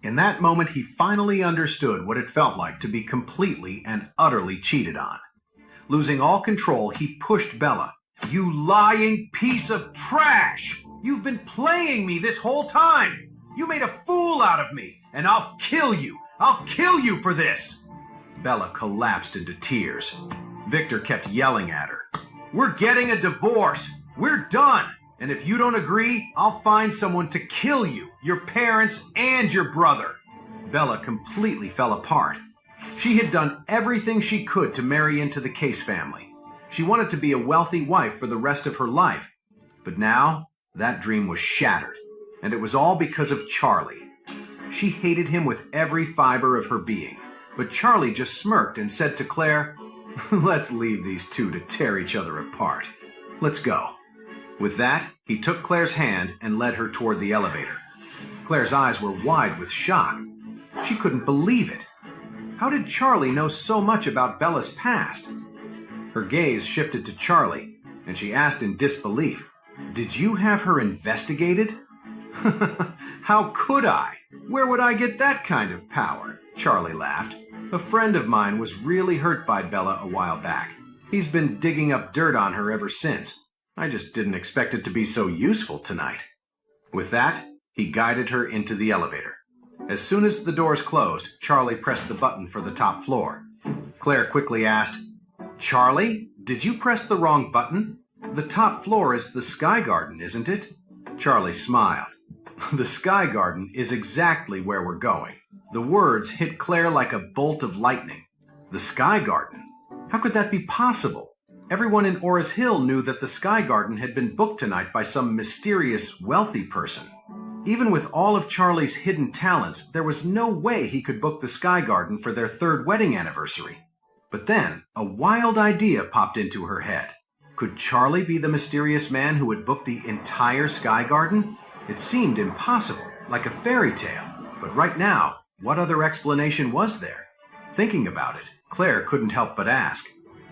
In that moment, he finally understood what it felt like to be completely and utterly cheated on. Losing all control, he pushed Bella. "You lying piece of trash! You've been playing me this whole time! You made a fool out of me, and I'll kill you! I'll kill you for this!" Bella collapsed into tears. Victor kept yelling at her. "We're getting a divorce! We're done! And if you don't agree, I'll find someone to kill you, your parents, and your brother." Bella completely fell apart. She had done everything she could to marry into the Case family. She wanted to be a wealthy wife for the rest of her life. But now, that dream was shattered. And it was all because of Charlie. She hated him with every fiber of her being. But Charlie just smirked and said to Claire, "Let's leave these two to tear each other apart. Let's go." With that, he took Claire's hand and led her toward the elevator. Claire's eyes were wide with shock. She couldn't believe it. How did Charlie know so much about Bella's past? Her gaze shifted to Charlie, and she asked in disbelief, "Did you have her investigated?" "How could I? Where would I get that kind of power?" Charlie laughed. "A friend of mine was really hurt by Bella a while back. He's been digging up dirt on her ever since. I just didn't expect it to be so useful tonight." With that, he guided her into the elevator. As soon as the doors closed, Charlie pressed the button for the top floor. Claire quickly asked, "Charlie, did you press the wrong button? The top floor is the Sky Garden, isn't it?" Charlie smiled. "The Sky Garden is exactly where we're going." The words hit Claire like a bolt of lightning. The Sky Garden? How could that be possible? Everyone in Oris Hill knew that the Sky Garden had been booked tonight by some mysterious, wealthy person. Even with all of Charlie's hidden talents, there was no way he could book the Sky Garden for their third wedding anniversary. But then, a wild idea popped into her head. Could Charlie be the mysterious man who had booked the entire Sky Garden? It seemed impossible, like a fairy tale. But right now, what other explanation was there? Thinking about it, Claire couldn't help but ask,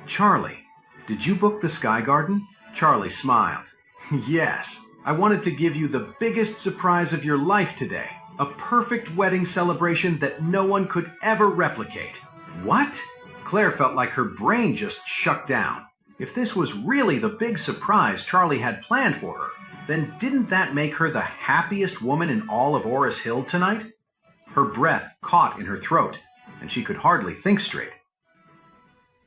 "Charlie, did you book the Sky Garden?" Charlie smiled. "Yes, I wanted to give you the biggest surprise of your life today. A perfect wedding celebration that no one could ever replicate." "What?" Claire felt like her brain just shut down. If this was really the big surprise Charlie had planned for her, then didn't that make her the happiest woman in all of Oris Hill tonight? Her breath caught in her throat, and she could hardly think straight.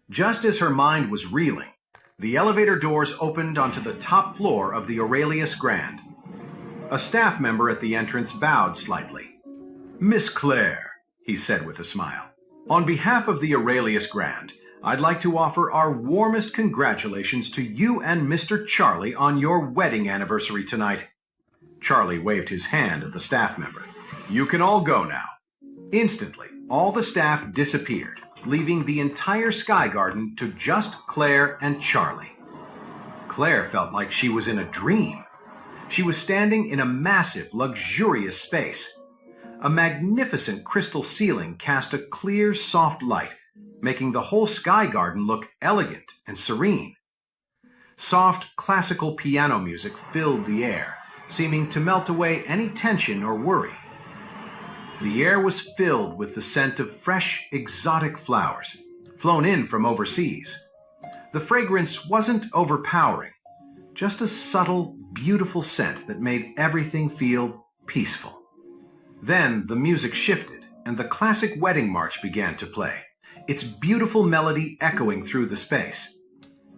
Just as her mind was reeling, the elevator doors opened onto the top floor of the Aurelius Grand. A staff member at the entrance bowed slightly. "Miss Claire," he said with a smile, "on behalf of the Aurelius Grand, I'd like to offer our warmest congratulations to you and Mr. Charlie on your wedding anniversary tonight." Charlie waved his hand at the staff member. "You can all go now." Instantly, all the staff disappeared, leaving the entire Sky Garden to just Claire and Charlie. Claire felt like she was in a dream. She was standing in a massive, luxurious space. A magnificent crystal ceiling cast a clear, soft light, making the whole Sky Garden look elegant and serene. Soft, classical piano music filled the air, seeming to melt away any tension or worry. The air was filled with the scent of fresh, exotic flowers, flown in from overseas. The fragrance wasn't overpowering, just a subtle, beautiful scent that made everything feel peaceful. Then the music shifted, and the classic wedding march began to play, its beautiful melody echoing through the space.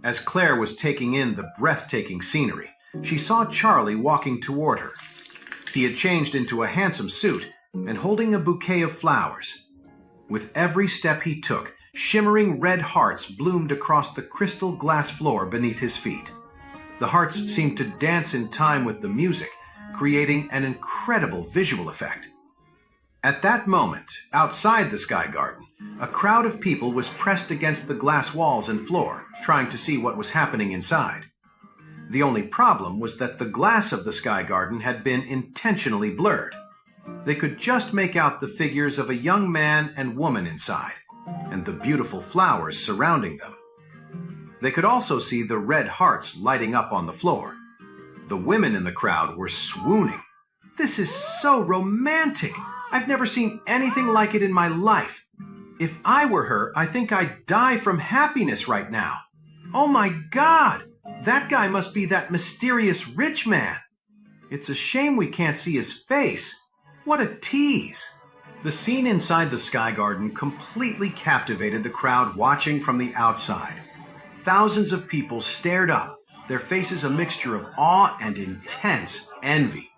As Claire was taking in the breathtaking scenery, she saw Charlie walking toward her. He had changed into a handsome suit and holding a bouquet of flowers. With every step he took, shimmering red hearts bloomed across the crystal glass floor beneath his feet. The hearts seemed to dance in time with the music, creating an incredible visual effect. At that moment, outside the Sky Garden, a crowd of people was pressed against the glass walls and floor, trying to see what was happening inside. The only problem was that the glass of the Sky Garden had been intentionally blurred. They could just make out the figures of a young man and woman inside, and the beautiful flowers surrounding them. They could also see the red hearts lighting up on the floor. The women in the crowd were swooning. "This is so romantic! I've never seen anything like it in my life. If I were her, I think I'd die from happiness right now. Oh my God! That guy must be that mysterious rich man. It's a shame we can't see his face. What a tease! The scene inside the Sky Garden completely captivated the crowd watching from the outside. Thousands of people stared up, their faces a mixture of awe and intense envy.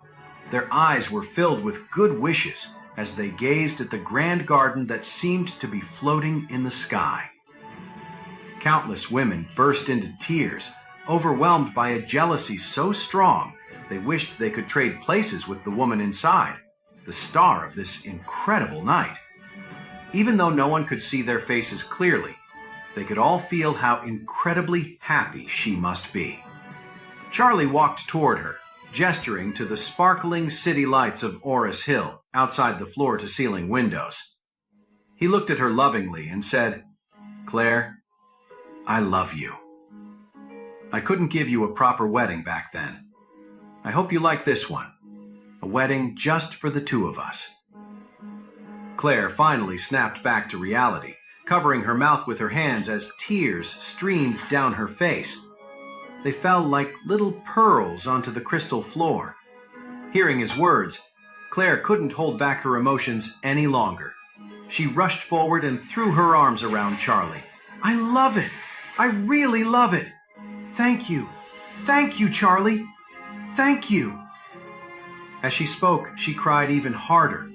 Their eyes were filled with good wishes as they gazed at the grand garden that seemed to be floating in the sky. Countless women burst into tears, overwhelmed by a jealousy so strong they wished they could trade places with the woman inside, the star of this incredible night. Even though no one could see their faces clearly, they could all feel how incredibly happy she must be. Charlie walked toward her, gesturing to the sparkling city lights of Oris Hill outside the floor-to-ceiling windows. He looked at her lovingly and said, "Claire, I love you. I couldn't give you a proper wedding back then. I hope you like this one, a wedding just for the two of us." Claire finally snapped back to reality, covering her mouth with her hands as tears streamed down her face. They fell like little pearls onto the crystal floor. Hearing his words, Claire couldn't hold back her emotions any longer. She rushed forward and threw her arms around Charlie. "I love it! I really love it! Thank you! Thank you, Charlie! Thank you!" As she spoke, she cried even harder.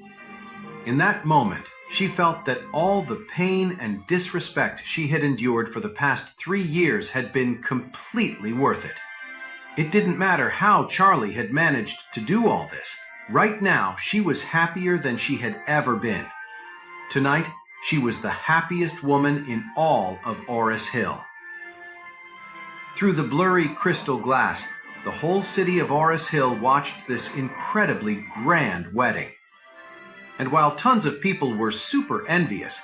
In that moment, she felt that all the pain and disrespect she had endured for the past 3 years had been completely worth it. It didn't matter how Charlie had managed to do all this. Right now, she was happier than she had ever been. Tonight, she was the happiest woman in all of Oris Hill. Through the blurry crystal glass, the whole city of Oris Hill watched this incredibly grand wedding. And while tons of people were super envious,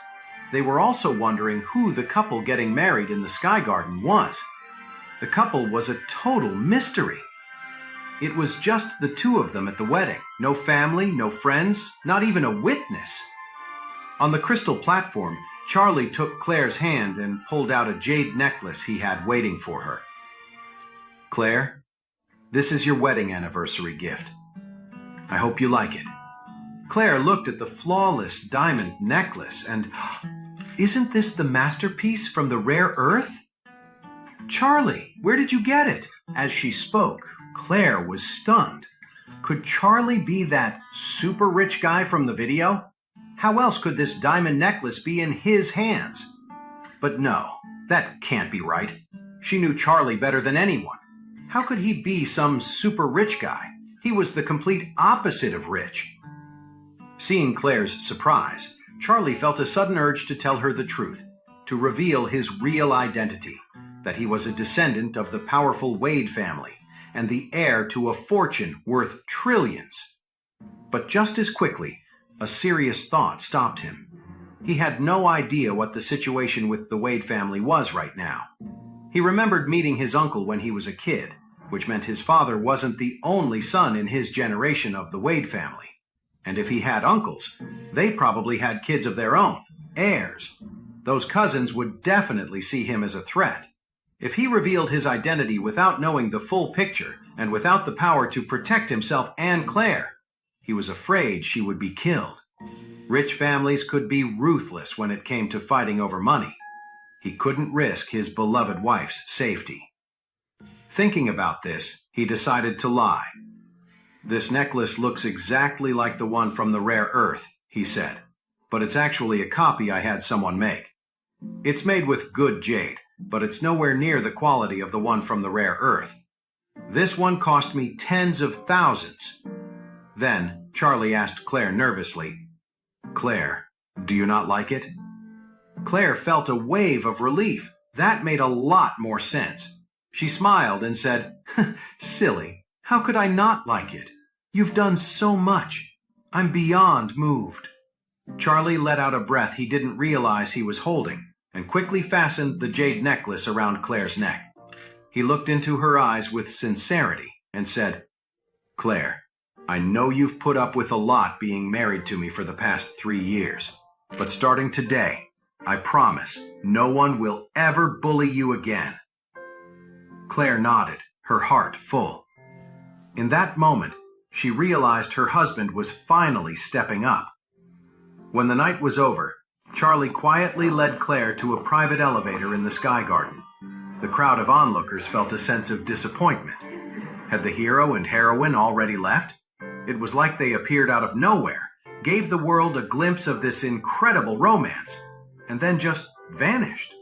they were also wondering who the couple getting married in the Sky Garden was. The couple was a total mystery. It was just the two of them at the wedding. No family, no friends, not even a witness. On the crystal platform, Charlie took Claire's hand and pulled out a jade necklace he had waiting for her. "Claire, this is your wedding anniversary gift. I hope you like it." Claire looked at the flawless diamond necklace and, "Isn't this the masterpiece from the rare earth?" "Charlie, where did you get it?" As she spoke, Claire was stunned. Could Charlie be that super rich guy from the video? How else could this diamond necklace be in his hands? But no, that can't be right. She knew Charlie better than anyone. How could he be some super rich guy? He was the complete opposite of rich. Seeing Claire's surprise, Charlie felt a sudden urge to tell her the truth, to reveal his real identity, that he was a descendant of the powerful Wade family and the heir to a fortune worth trillions. But just as quickly, a serious thought stopped him. He had no idea what the situation with the Wade family was right now. He remembered meeting his uncle when he was a kid, which meant his father wasn't the only son in his generation of the Wade family. And if he had uncles, they probably had kids of their own, heirs. Those cousins would definitely see him as a threat. If he revealed his identity without knowing the full picture and without the power to protect himself and Claire, he was afraid she would be killed. Rich families could be ruthless when it came to fighting over money. He couldn't risk his beloved wife's safety. Thinking about this, he decided to lie. "This necklace looks exactly like the one from the rare earth," he said, "but it's actually a copy I had someone make. It's made with good jade, but it's nowhere near the quality of the one from the rare earth. This one cost me tens of thousands." Then Charlie asked Claire nervously, "Claire, do you not like it?" Claire felt a wave of relief. That made a lot more sense. She smiled and said, "Silly. How could I not like it? You've done so much. I'm beyond moved." Charlie let out a breath he didn't realize he was holding and quickly fastened the jade necklace around Claire's neck. He looked into her eyes with sincerity and said, "Claire, I know you've put up with a lot being married to me for the past 3 years, but starting today, I promise no one will ever bully you again." Claire nodded, her heart full. In that moment, she realized her husband was finally stepping up. When the night was over, Charlie quietly led Claire to a private elevator in the Sky Garden. The crowd of onlookers felt a sense of disappointment. Had the hero and heroine already left? It was like they appeared out of nowhere, gave the world a glimpse of this incredible romance, and then just vanished.